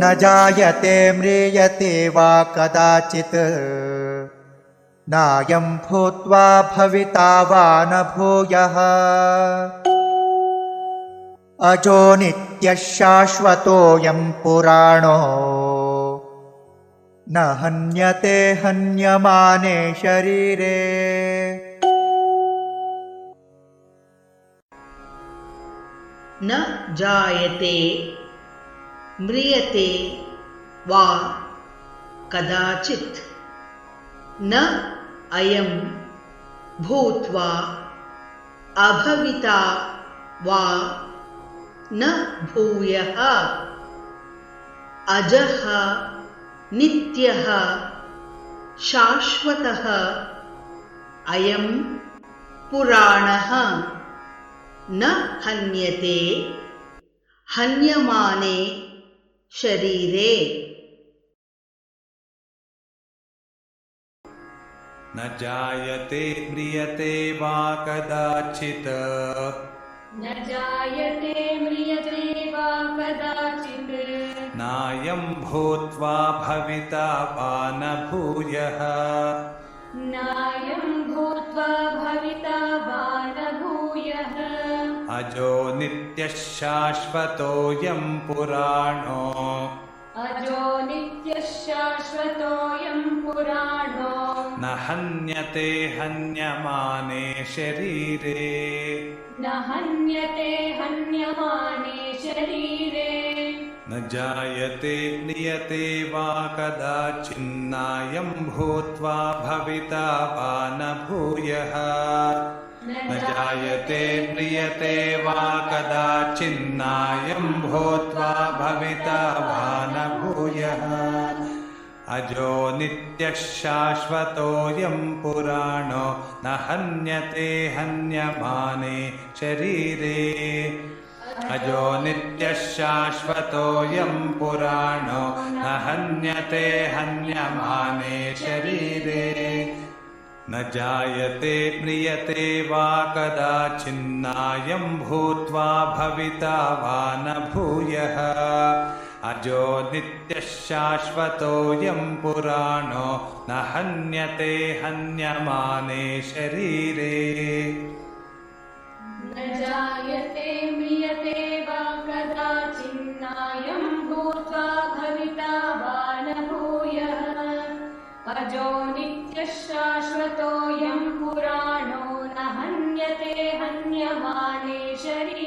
न जायते म्रियते वा कदाचित् नायं भूत्वा भविता वा न भूयः अजो नित्यः शाश्वतोऽयं पुराणो न हन्यते हन्यमाने शरीरे। न जायते म्रियते वा कदाचित् न अयं भूत्वा अभविता वा न भूयः अजः नित्यः शाश्वतः अयं पुराणः न हन्यते हन्यमाने शरीरे। न जायते म्रियते वा कदाचित् न जायते म्रियते वा कदाचित् नायं भूत्वा भविता वा न भूयः नायं भूत्वा भविता वा न भूयः अजो नित्यः शाश्वतोऽयं पुराणो अजो नित्यः शाश्वतोऽयं पुराणो न हन्यते हन्यमाने शरीरे। न हन्यते हन्यमाने शरीरे। न जायते म्रियते वा कदाचिन्नायं भूत्वा भविता वा न भूयः न जायते म्रियते वा कदाचिन्नायं भूत्वा भविता वा न भूयः अजो नित्यः शाश्वतोऽयं पुराणो न हन्यते हन्यमाने शरीरे। अजो नित्यः शाश्वतोऽयं पुराणो न हन्यते हन्यमाने शरीरे। न जायते म्रियते वा कदाचिन्नायं भूत्वा भविता वा न भूयः अजो नित्यः शाश्वतोऽयं पुराणो न हन्यते हन्यमाने शरीरे। न जायते म्रियते वा कदाचिन्नायं भूत्वा भविता वा न भूयः अजो नित्यः शाश्वतोऽयं पुराणो न हन्यते हन्यमाने शरीरे।